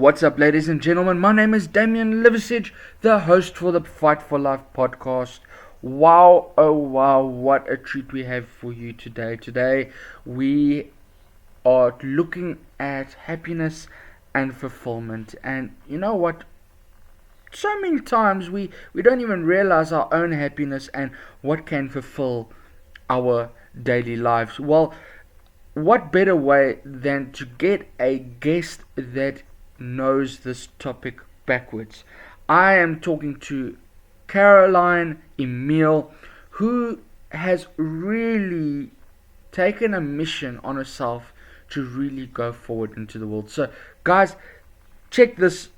What's up, ladies and gentlemen? My name is Damien Liversidge, the host for the Fight for Life podcast. Wow, oh wow, what a treat we have for you today. Today, we are looking at happiness and fulfillment. And you know what? So many times we don't even realize our own happiness and what can fulfill our daily lives. Well, what better way than to get a guest that knows this topic backwards? I am talking to Caroline Emile, who has really taken a mission on herself to really go forward into the world. So, guys, check this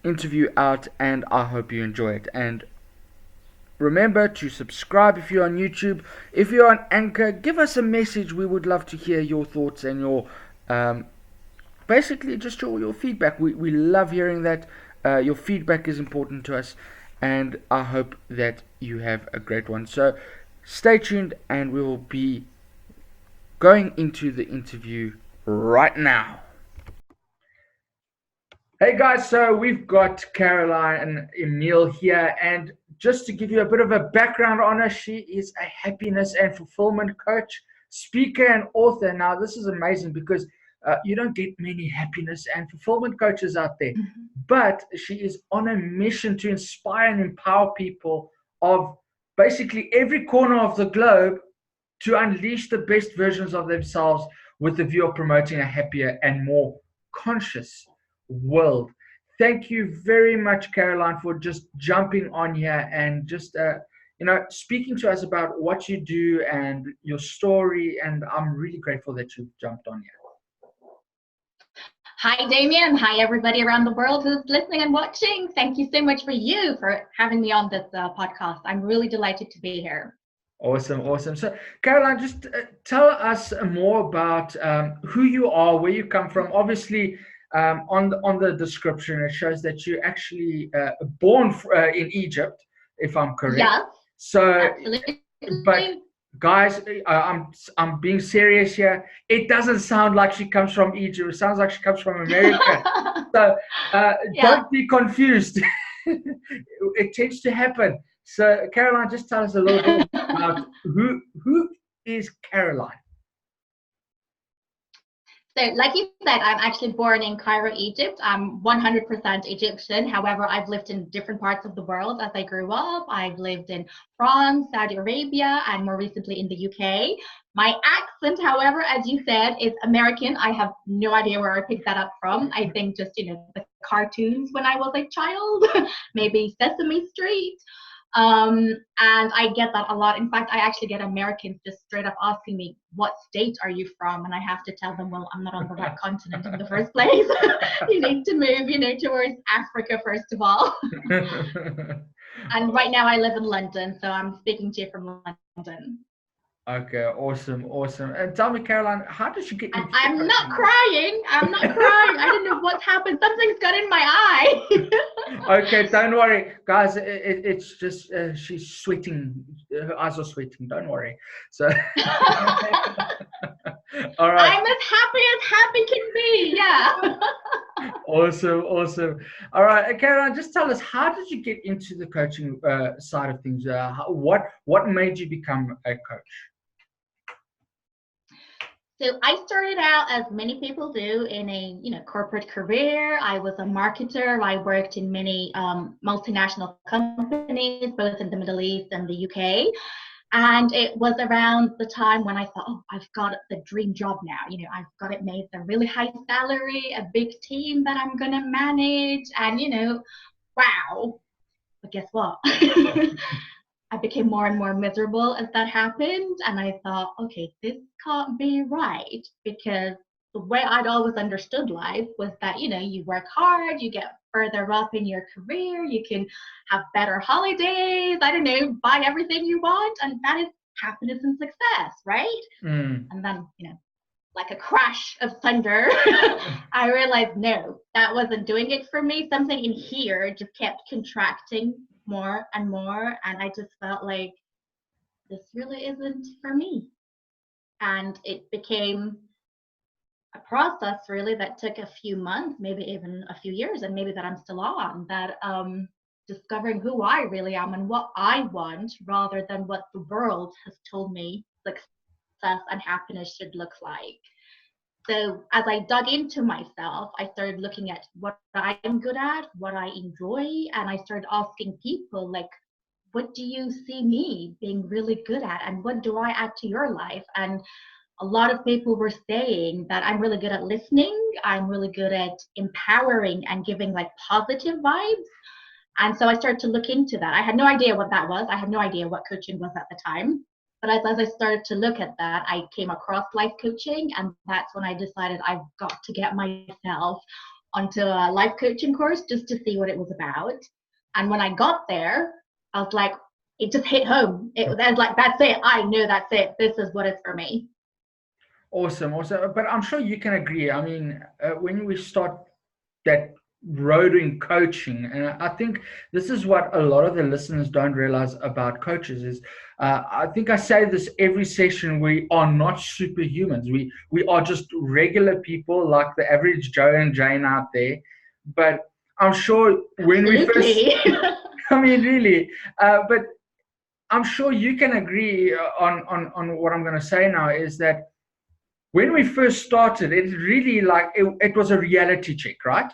interview out, and I hope you enjoy it. And remember to subscribe if you're on YouTube. If you're on Anchor, give us a message. We would love to hear your thoughts and your basically just your feedback. We love hearing that. Your feedback is important to us, and I hope that you have a great one. So stay tuned, and we will be going into the interview right now. Hey guys, so we've got Caroline Emile here, and just to give you a bit of a background on her, she is a happiness and fulfillment coach, speaker, and author. Now, this is amazing because you don't get many happiness and fulfillment coaches out there, but she is on a mission to inspire and empower people of basically every corner of the globe to unleash the best versions of themselves with the view of promoting a happier and more conscious world. Thank you very much, Caroline, for just jumping on here and just speaking to us about what you do and your story. And I'm really grateful that you've jumped on here. Hi, Damien. Hi, everybody around the world who's listening and watching. Thank you so much for having me on this podcast. I'm really delighted to be here. Awesome. So, Caroline, just tell us more about who you are, where you come from. Obviously, on the description, it shows that you actually born in Egypt, if I'm correct. Yes. So, absolutely. But guys, I'm being serious here. It doesn't sound like she comes from Egypt. It sounds like she comes from America. So don't be confused. It tends to happen. So, Caroline, just tell us a little bit about who is Caroline. So, like you said, I'm actually born in Cairo, Egypt. I'm 100% Egyptian. However, I've lived in different parts of the world as I grew up. I've lived in France, Saudi Arabia, and more recently in the UK. My accent, however, as you said, is American. I have no idea where I picked that up from. I think just, the cartoons when I was a child, maybe Sesame Street. And I get that a lot. In fact, I actually get Americans just straight up asking me, what state are you from? And I have to tell them, well, I'm not on the right continent in the first place. You need to move, towards Africa, first of all. And right now I live in London, so I'm speaking to you from London. Okay, awesome. And tell me, Caroline, how did you get into I'm not crying. I don't know what's happened. Something's got in my eye. Okay, don't worry, guys. It's just she's sweating. Her eyes are sweating. Don't worry. So, all right. I'm as happy can be. Yeah. Awesome. All right, Caroline, just tell us, how did you get into the coaching side of things? What made you become a coach? So I started out, as many people do, in a corporate career. I was a marketer. I worked in many multinational companies, both in the Middle East and the UK. And it was around the time when I thought, oh, I've got the dream job now. I've got it made, a really high salary, a big team that I'm going to manage. And, wow. But guess what? I became more and more miserable as that happened. And I thought, okay, this can't be right, because the way I'd always understood life was that, you work hard, you get further up in your career, you can have better holidays, I don't know, buy everything you want. And that is happiness and success, right? And then, like a crash of thunder, I realized, no, that wasn't doing it for me. Something in here just kept contracting more and more, and I just felt like this really isn't for me. And it became a process really that took a few months, maybe even a few years, and maybe that I'm still on, that discovering who I really am and what I want rather than what the world has told me success and happiness should look like. So as I dug into myself, I started looking at what I'm good at, what I enjoy, and I started asking people like, what do you see me being really good at, and what do I add to your life? And a lot of people were saying that I'm really good at listening, I'm really good at empowering and giving like positive vibes. And so I started to look into that. I had no idea what that was. I had no idea what coaching was at the time. But as I started to look at that, I came across life coaching. And that's when I decided I've got to get myself onto a life coaching course just to see what it was about. And when I got there, I was like, it just hit home. It was like, that's it. I knew that's it. This is what is for me. Awesome, awesome. But I'm sure you can agree. I mean, when we start that road in coaching, and I think this is what a lot of the listeners don't realize about coaches is, I think I say this every session: we are not superhumans. We are just regular people like the average Joe and Jane out there. But I'm sure when we first, Absolutely. I mean, really, but I'm sure you can agree on what I'm going to say now is that when we first started, it really like it was a reality check, right?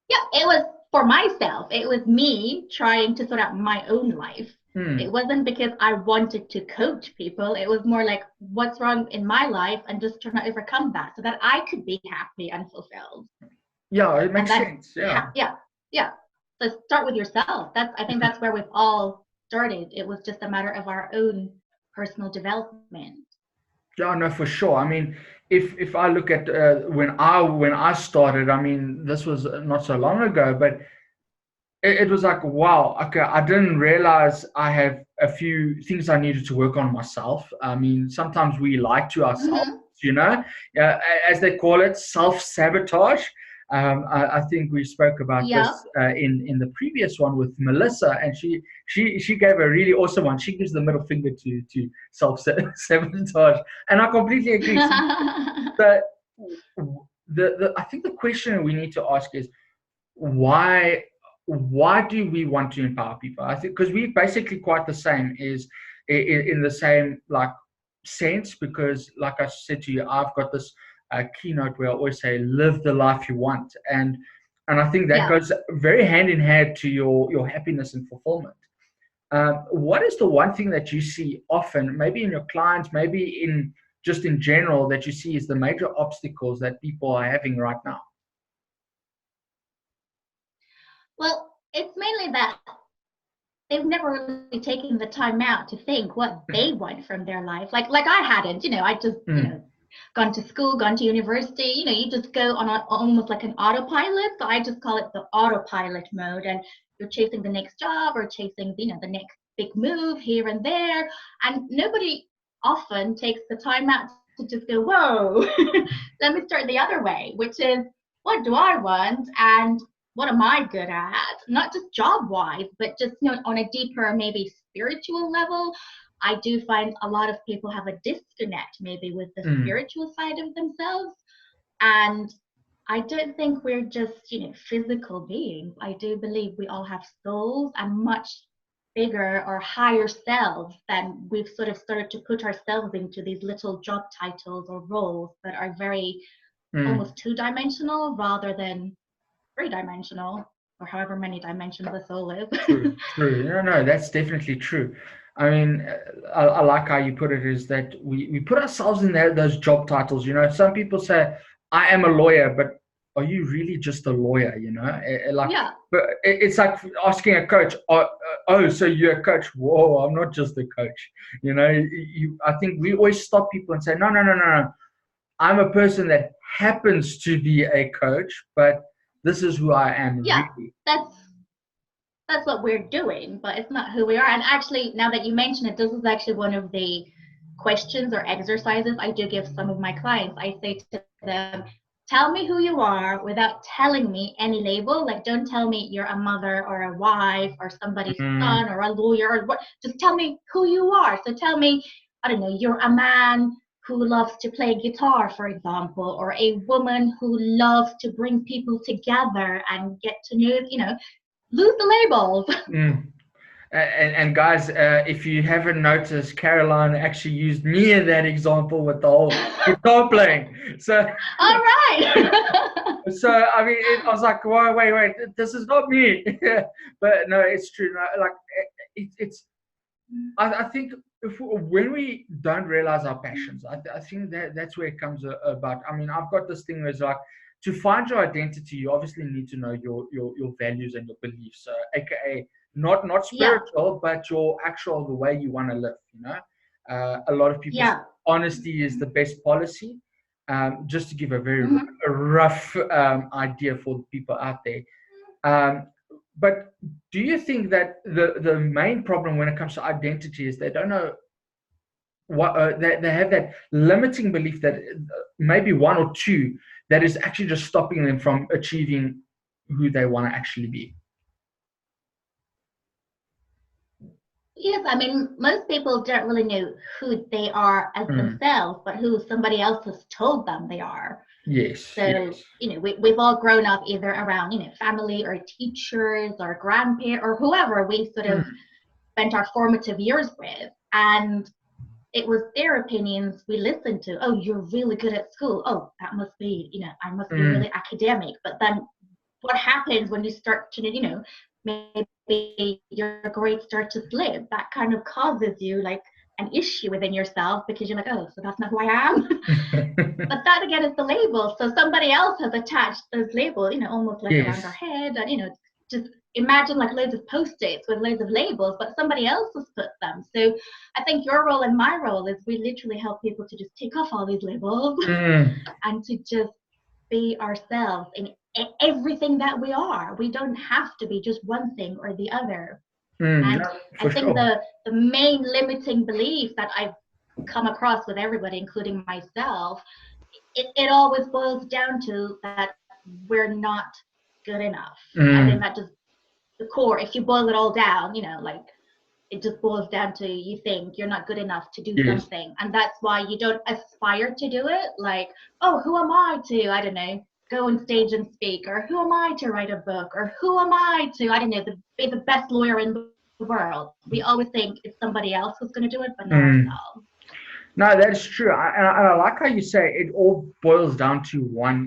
Yeah, it was for myself. It was me trying to sort out my own life. It Hmm. wasn't because I wanted to coach people. It was more like what's wrong in my life and just trying to overcome that so that I could be happy and fulfilled. Yeah, it And makes sense. Yeah. yeah, yeah. So start with yourself. I think that's where we've all started. It was just a matter of our own personal development. Yeah, no, for sure. I mean, if I look at when I started, I mean, this was not so long ago, but it was like, wow, okay, I didn't realize I have a few things I needed to work on myself. I mean, sometimes we lie to ourselves, Mm-hmm. you know, as they call it, self-sabotage. I think we spoke about Yep. this in the previous one with Melissa, and she gave a really awesome one. She gives the middle finger to self-sabotage, and I completely agree. So the, I think the question we need to ask is why why do we want to empower people? I think because we're basically quite the same is in the same like sense, because like I said to you, I've got this keynote where I always say live the life you want, and I think that Yeah. goes very hand in hand to your happiness and fulfillment. What is the one thing that you see often, maybe in your clients, maybe in just in general, that you see is the major obstacles that people are having right now? Well, it's mainly that they've never really taken the time out to think what they want from their life. Like I hadn't, I just, Mm, gone to school, gone to university, you just go on almost like an autopilot. So I just call it the autopilot mode. And you're chasing the next job or chasing, the next big move here and there. And nobody often takes the time out to just go, whoa, let me start the other way, which is what do I want? And what am I good at? Not just job wise, but just on a deeper, maybe spiritual level. I do find a lot of people have a disconnect maybe with the mm, spiritual side of themselves. And I don't think we're just, physical beings. I do believe we all have souls and much bigger or higher selves than we've sort of started to put ourselves into these little job titles or roles that are very mm. almost two-dimensional rather than three-dimensional or however many dimensions the soul is. True, true. No, no, that's definitely true. I mean, I like how you put it is that we put ourselves in those job titles. Some people say, I am a lawyer, but are you really just a lawyer? Like, Yeah. but it's like asking a coach, oh, so you're a coach. Whoa, I'm not just a coach. I think we always stop people and say, no, no, no, no, no. I'm a person that happens to be a coach, but this is who I am Yeah. really. That's what we're doing, but it's not who we are. And actually, now that you mention it, this is actually one of the questions or exercises I do give some of my clients. I say to them, tell me who you are without telling me any label. Like, don't tell me you're a mother or a wife or somebody's Mm, son or a lawyer or what. Just tell me who you are. So tell me, I don't know, you're a man who loves to play guitar, for example, or a woman who loves to bring people together and get to know, lose the labels. Mm. And guys, if you haven't noticed, Caroline actually used me in that example with the whole guitar playing. So, All right. I mean, I was like, wait, this is not me. But no, it's true. No, like, it's. I think when we don't realize our passions, I think that's where it comes about. I mean, I've got this thing where it's like, to find your identity, you obviously need to know your values and your beliefs. So, AKA not Yeah, spiritual, but your actual the way you want to live. A lot of people say yeah. honesty is the best policy. Just to give a very Hmm. rough idea for the people out there. Um, but do you think that the main problem when it comes to identity is they don't know what they have that limiting belief that maybe one or two that is actually just stopping them from achieving who they want to actually be? Yes, I mean, most people don't really know who they are as Mm. themselves, but who somebody else has told them they are. Yes, So, yes. we've all grown up either around, family or teachers or grandparents or whoever we sort of Mm. spent our formative years with. And it was their opinions we listened to. Oh, you're really good at school. Oh, that must be, I must be Mm. really academic. But then what happens when you start to, maybe your grades start to slip? That kind of causes you like an issue within yourself because you're like, oh, so that's not who I am. But that again is the label. So somebody else has attached those labels, almost like around our Yes. head, and just imagine like loads of post-its with loads of labels, but somebody else has put them. So I think your role and my role is we literally help people to just take off all these labels Mm. and to just be ourselves in everything that we are. We don't have to be just one thing or the other. Mm. And No, I for think sure. the main limiting belief that I've come across with everybody, including myself, it always boils down to that we're not good enough. I think Mm. that just the core, if you boil it all down, like it just boils down to you think you're not good enough to do Yes. something. And that's why you don't aspire to do it. Like, oh, who am I to, I don't know, go on stage and speak? Or who am I to write a book? Or who am I to, I don't know, be the best lawyer in the world? We always think it's somebody else who's going to do it, but not Mm. ourselves. No, that's true. And I like how you say it all boils down to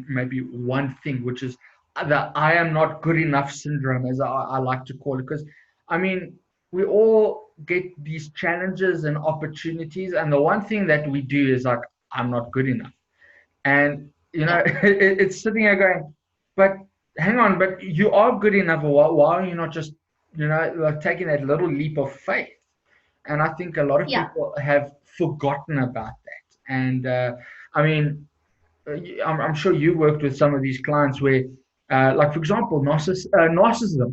maybe one thing, which is the I am not good enough syndrome, as I like to call it. Because, I mean, we all get these challenges and opportunities. And the one thing that we do is like, I'm not good enough. And, Yeah. it's sitting there going, but hang on, but you are good enough. Why are you not just, like taking that little leap of faith? And I think a lot of Yeah. people have forgotten about that. And I mean, I'm sure you worked with some of these clients where, like for example, narcissism.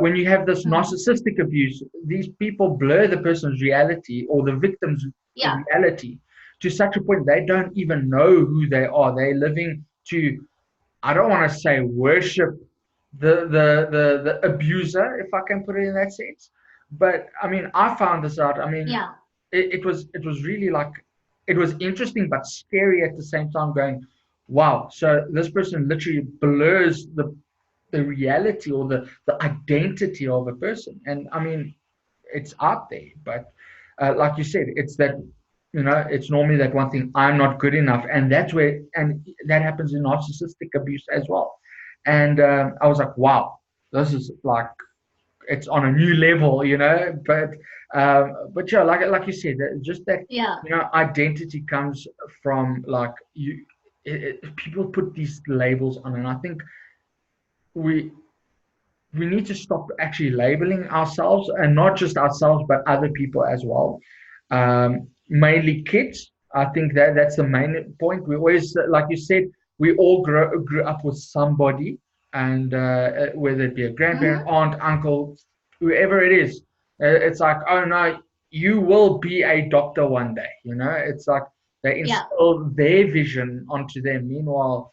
When you have this Mm-hmm. narcissistic abuse, these people blur the person's reality or the victim's Yeah. reality to such a point they don't even know who they are. They're living to, I don't want to say worship the abuser, if I can put it in that sense. But I mean, I found this out. I mean, Yeah. it was really like it was interesting but scary at the same time. Going, wow! So this person literally blurs the reality or the identity of a person. And I mean, it's out there, but like you said, it's that it's normally that one thing, I'm not good enough, and that happens in narcissistic abuse as well. And I was like, wow, this is like it's on a new level, but yeah, like you said, just that Yeah. identity comes from like people put these labels on, and I think we we need to stop actually labeling ourselves, and not just ourselves but other people as well. Mainly kids. I think that's the main point. We always, like you said, we all grew up with somebody, and whether it be a grandparent, Mm-hmm. aunt, uncle, whoever it is, it's like, oh no, you will be a doctor one day. It's like they Yeah. instill their vision onto them. Meanwhile,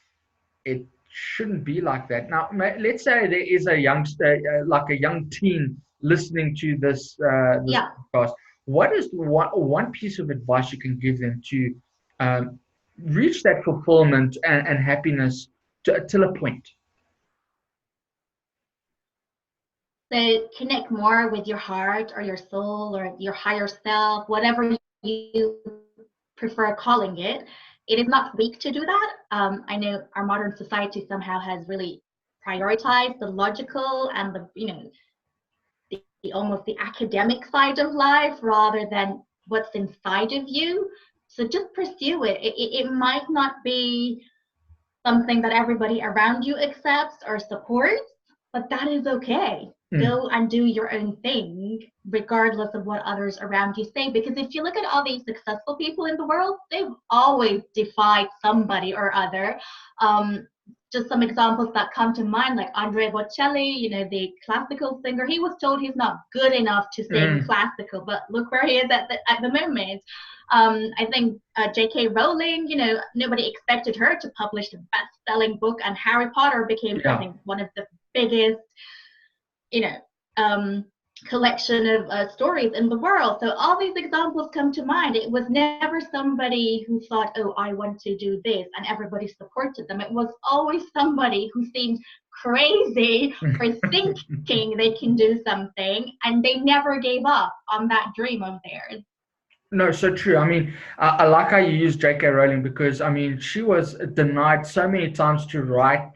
it shouldn't be like that. Now, let's say there is a youngster, like a young teen, listening to this Yeah. podcast. What is one piece of advice you can give them to um, reach that fulfillment and happiness till a point. So connect more with your heart or your soul or your higher self, whatever you prefer calling it. It is not weak to do that. I know our modern society somehow has really prioritized the logical and the almost the academic side of life rather than what's inside of you. So just pursue it. It might not be something that everybody around you accepts or supports, but that is okay. Go and do your own thing, regardless of what others around you say. Because if you look at all these successful people in the world, they've always defied somebody or other. Just some examples that come to mind, like Andrea Bocelli, the classical singer. He was told he's not good enough to sing classical, but look where he is at the moment. I think J.K. Rowling, nobody expected her to publish a best-selling book, and Harry Potter became, I think, one of the biggest, collection of stories in the world. So all these examples come to mind. It was never somebody who thought, oh, I want to do this, and everybody supported them. It was always somebody who seemed crazy for thinking they can do something, and they never gave up on that dream of theirs. No, so true. I mean, I like how you use J.K. Rowling because I mean she was denied so many times to write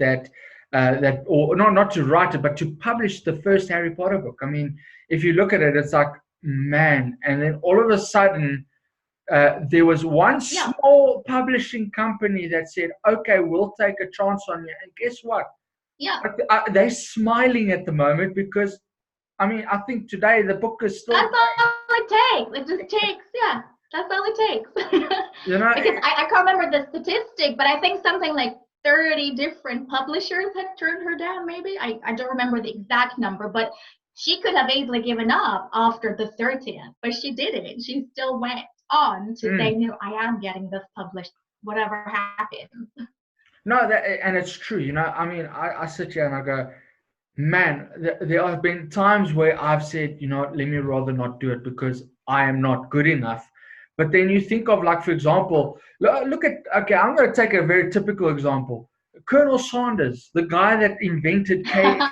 or not to write it, but to publish the first Harry Potter book. I mean, if you look at it, it's like man, and then all of a sudden there was one small publishing company that said, "Okay, we'll take a chance on you," and guess what? Yeah, they're smiling at the moment because I mean, I think today the book is still. That's all it takes. It just takes, yeah. That's all it takes. Because I can't remember the statistic, but I think something like 30 different publishers had turned her down, maybe. I don't remember the exact number, but she could have easily given up after the 30th, but she didn't. She still went on to say, no, I am getting this published, whatever happens. No, and it's true. I mean, I sit here and I go, man, there have been times where I've said, let me rather not do it because I am not good enough. But then you think of, like, for example, look at, okay, I'm going to take a very typical example. Colonel Sanders, the guy that invented KFC,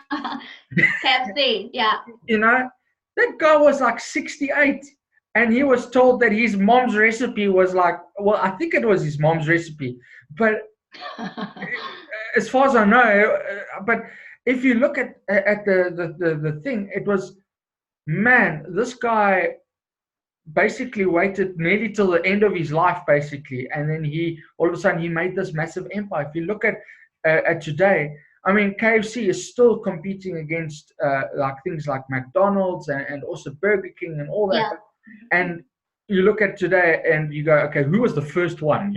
yeah. That guy was like 68 and he was told that his mom's recipe was like, well, I think it was his mom's recipe. But as far as I know, but if you look at the thing, it was, man, this guy basically waited nearly till the end of his life, basically, and then he all of a sudden he made this massive empire. If you look at today, I mean, KFC is still competing against like things like McDonald's and also Burger King and all that. Yeah. And you look at today and you go, okay, who was the first one,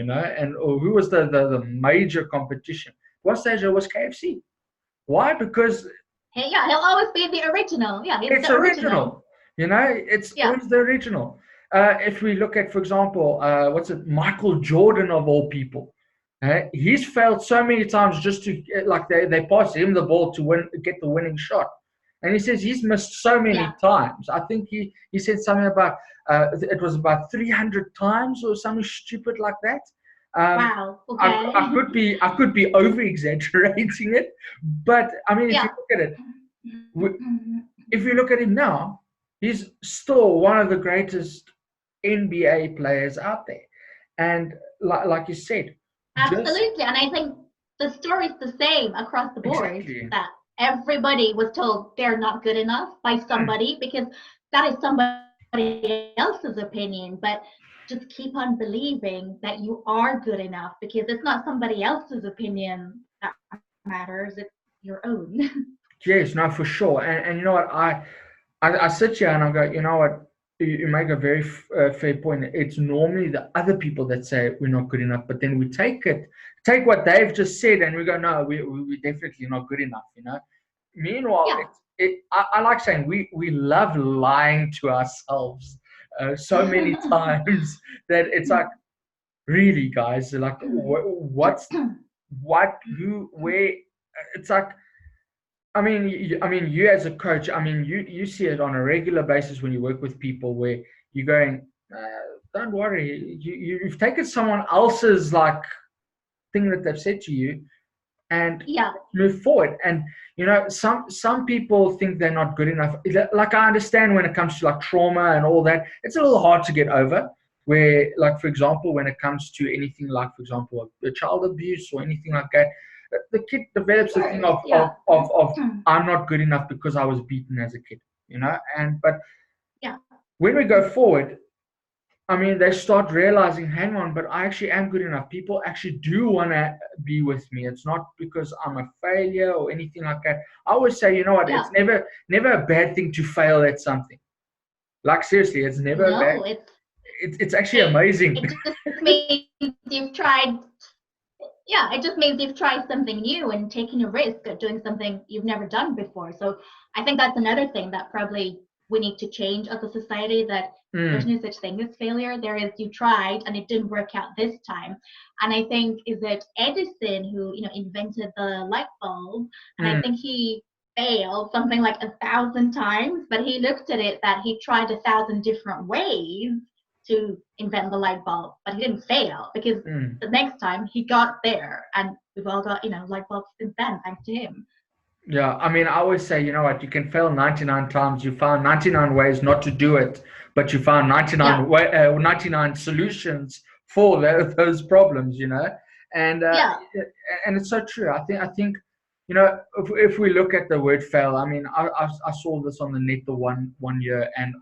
or who was the major competition? One stage it was KFC. Why? Because he'll always be the original. Yeah, it's the original. It's always the original. If we look at, for example, Michael Jordan of all people. He's failed so many times just to they pass him the ball to get the winning shot, and he says he's missed so many times. I think he said something about it was about 300 times or something stupid like that. Wow. Okay. I could be over exaggerating it, but I mean, if you look at it, if you look at him now, he's still one of the greatest NBA players out there, and like you said. Absolutely, and I think the story's the same across the board. Exactly. That everybody was told they're not good enough by somebody because that is somebody else's opinion. But just keep on believing that you are good enough because it's not somebody else's opinion that matters; it's your own. Yes, no, for sure. And you know what? I sit here and I go, you know what? You make a very fair point. It's normally the other people that say we're not good enough, but then we take what they've just said, and we go, no, we're definitely not good enough. Meanwhile, I like saying we love lying to ourselves so many times that it's like, really, guys, like what, who, where? It's like. I mean, you as a coach, I mean, you see it on a regular basis when you work with people where you're going, don't worry. You've taken someone else's like thing that they've said to you, and Yeah. move forward. And some people think they're not good enough. Like, I understand when it comes to like trauma and all that, it's a little hard to get over. Where, like, for example, when it comes to anything like, for example, child abuse or anything like that, the kid develops the thing of I'm not good enough because I was beaten as a kid, and but Yeah. when we go forward, I mean, they start realizing, hang on, but I actually am good enough. People actually do want to be with me. It's not because I'm a failure or anything like that. I always say, you know what? Yeah. It's never a bad thing to fail at something. Like, seriously, it's never a bad. No, It's actually amazing. it just means you've tried. Yeah, it just means you've tried something new and taken a risk at doing something you've never done before. So I think that's another thing that probably we need to change as a society, that there's no such thing as failure. There is, you tried and it didn't work out this time. And I think, is it Edison who invented the light bulb, and I think he failed something like 1,000 times, but he looked at it that he tried 1,000 different ways to invent the light bulb, but he didn't fail because the next time he got there, and we've all got light bulbs since then thanks to him. Yeah, I mean, I always say, you know what, you can fail 99 times. You found 99 ways not to do it, but you found 99 solutions for those problems, and and it's so true. I think, if we look at the word fail, I mean, I saw this on the net the one year, and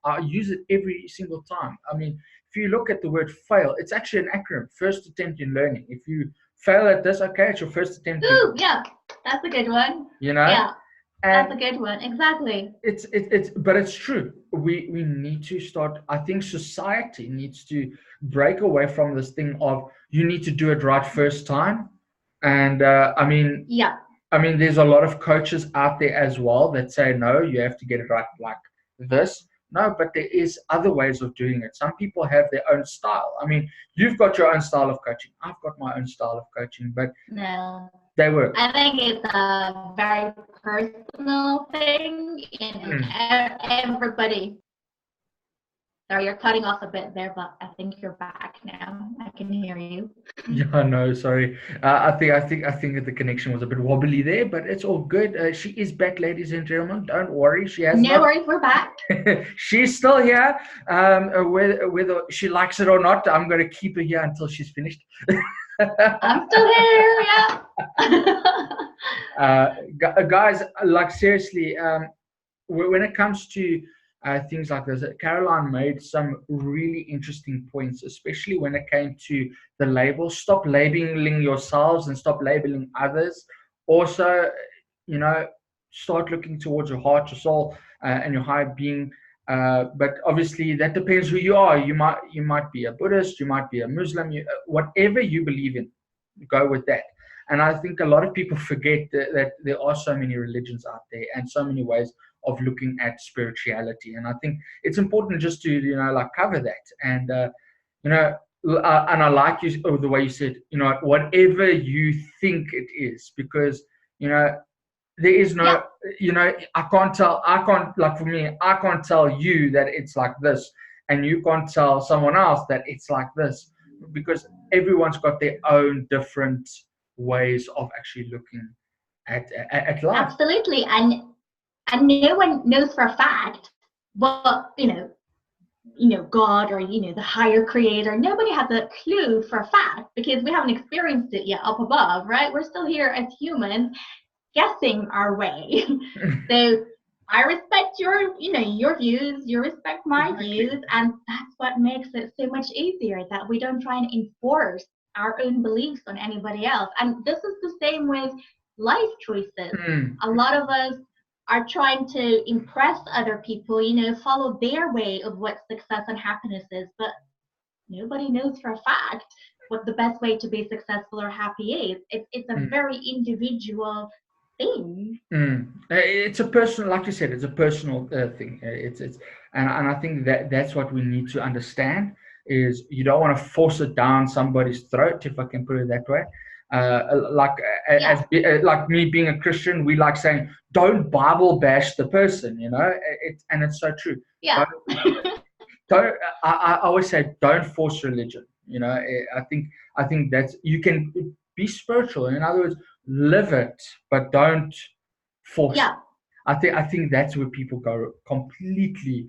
I use it every single time. I mean, if you look at the word fail, it's actually an acronym: first attempt in learning. If you fail at this, okay, it's your first attempt. Ooh, yeah, that's a good one. Yeah, that's a good one. Exactly. But it's true. We need to start. I think society needs to break away from this thing of you need to do it right first time. And I mean, there's a lot of coaches out there as well that say, no, you have to get it right like this. No, but there is other ways of doing it. Some people have their own style. I mean, you've got your own style of coaching. I've got my own style of coaching, but no, they work. I think it's a very personal thing in everybody. Sorry, you're cutting off a bit there, but I think you're back now. I can hear you. Yeah, no, sorry. I think that the connection was a bit wobbly there, but it's all good. She is back, ladies and gentlemen. Don't worry. She has no worries. We're back. She's still here. Whether she likes it or not, I'm going to keep her here until she's finished. I'm still here. Yeah. Guys, like, seriously, when it comes to things like this, Caroline made some really interesting points, especially when it came to the label. Stop labeling yourselves and stop labeling others. Also, start looking towards your heart, your soul, and your higher being. But obviously, that depends who you are. You might be a Buddhist, you might be a Muslim, whatever you believe in, go with that. And I think a lot of people forget that there are so many religions out there and so many ways of looking at spirituality. And I think it's important just to cover that. And and I like you the way you said, whatever you think it is, because there is no I can't, like, for me, I can't tell you that it's like this, and you can't tell someone else that it's like this, because everyone's got their own different ways of actually looking at life. Absolutely. And no one knows for a fact what God or the higher creator. Nobody has a clue for a fact, because we haven't experienced it yet up above, right? We're still here as humans guessing our way. So I respect your views, you respect my views, and that's what makes it so much easier, that we don't try and enforce our own beliefs on anybody else. And this is the same with life choices. A lot of us are trying to impress other people, follow their way of what success and happiness is, but nobody knows for a fact what the best way to be successful or happy is. It's a very individual thing. It's a personal, like you said, it's a personal thing. And I think that's what we need to understand, is you don't want to force it down somebody's throat, if I can put it that way. Like me being a Christian, we like saying, don't Bible bash the person, and it's so true. Yeah. don't. I always say, don't force religion. You know, I think that's, you can be spiritual. In other words, live it, but don't force it. Yeah, I think that's where people go completely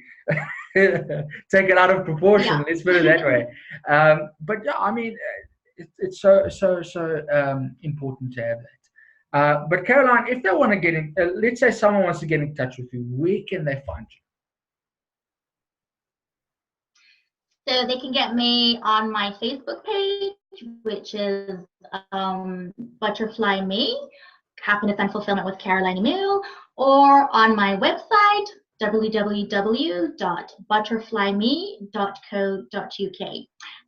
take it out of proportion. yeah. Let's put it that way. But yeah, I mean, it's so important to have that. But Caroline, if they want to get in, let's say someone wants to get in touch with you, where can they find you? So they can get me on my Facebook page, which is Butterfly Me, Happiness and Fulfillment with Caroline Emile, or on my website, www.butterflyme.co.uk.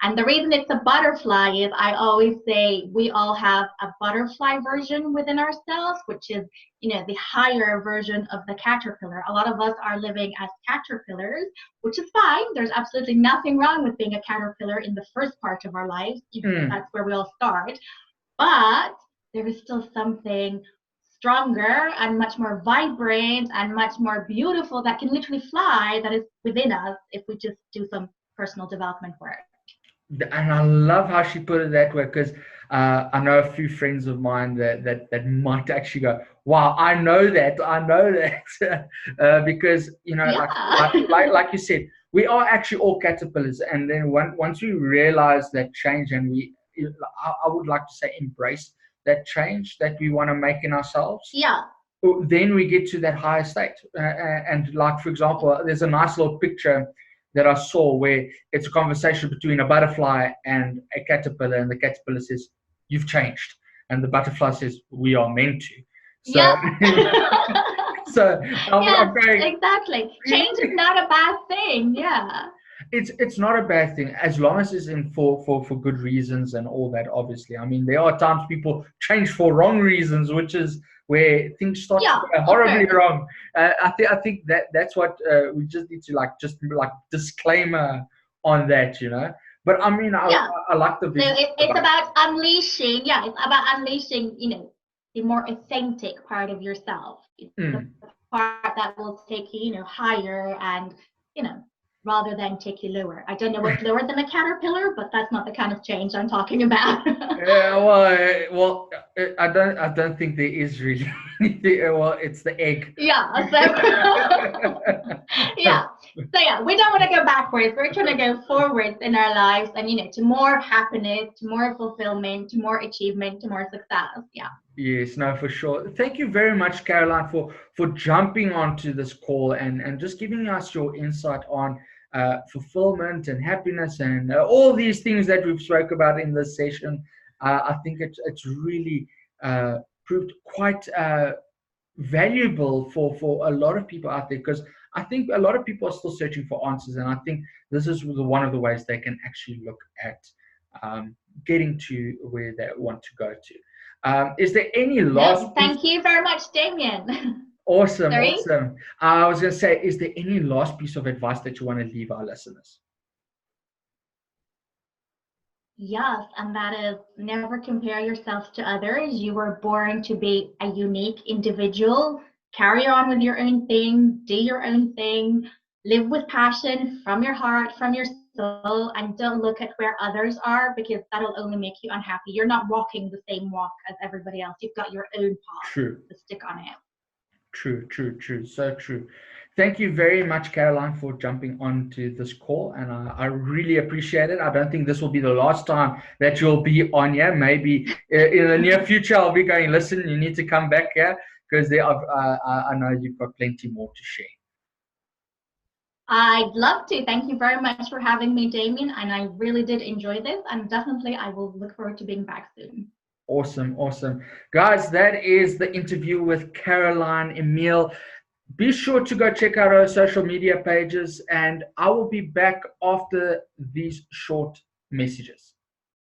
And the reason it's a butterfly is I always say we all have a butterfly version within ourselves, which is, the higher version of the caterpillar. A lot of us are living as caterpillars, which is fine. There's absolutely nothing wrong with being a caterpillar in the first part of our lives. That's where we all start. But there is still something stronger and much more vibrant and much more beautiful that can literally fly, that is within us if we just do some personal development work. And I love how she put it that way, because I know a few friends of mine that might actually go, "Wow, I know that," because like you said, we are actually all caterpillars, and then once we realize that change, and I would like to say, embrace that change that we want to make in ourselves. Yeah. Then we get to that higher state, and like, for example, there's a nice little picture that I saw where it's a conversation between a butterfly and a caterpillar, and the caterpillar says, "You've changed," and the butterfly says, "We are meant to." So, Yep. so Yes, I'm going, exactly. Change is not a bad thing. Yeah. it's not a bad thing, as long as it's in for good reasons and all that. Obviously, I mean, there are times people change for wrong reasons, which is where things start to go horribly wrong. I think that's what we just need to just disclaimer on that, But I mean, I like the vision. So it's about unleashing. Yeah, it's about unleashing. The more authentic part of yourself, the part that will take you, higher, and rather than take you lower. I don't know what's lower than a caterpillar, but that's not the kind of change I'm talking about. Yeah, well, I don't think there is really. Well, it's the egg. Yeah. Yeah. So yeah, we don't want to go backwards. We're trying to go forwards in our lives, and to more happiness, to more fulfillment, to more achievement, to more success. Yeah. Yes, no, for sure. Thank you very much, Caroline, for jumping onto this call and just giving us your insight on fulfillment and happiness and all these things that we've spoke about in this session. I think it's really proved quite valuable for a lot of people out there, because I think a lot of people are still searching for answers, and I think this is one of the ways they can actually look at getting to where they want to go to. Is there any last? No, thank you very much, Damien. Awesome, Sorry? awesome. I was going to say, is there any last piece of advice that you want to leave our listeners? Yes, and that is never compare yourself to others. You were born to be a unique individual. Carry on with your own thing, do your own thing, live with passion from your heart, from your soul, and don't look at where others are, because that'll only make you unhappy. You're not walking the same walk as everybody else. You've got your own path True. to stick on it. True. So true. Thank you very much, Caroline, for jumping onto this call, and I really appreciate it. I don't think this will be the last time that you'll be on here. Maybe in the near future, I'll be going, "Listen, you need to come back here," because I know you've got plenty more to share. I'd love to. Thank you very much for having me, Damien, and I really did enjoy this, and definitely I will look forward to being back soon. Awesome. Guys, that is the interview with Caroline Emile. Be sure to go check out our social media pages, and I will be back after these short messages.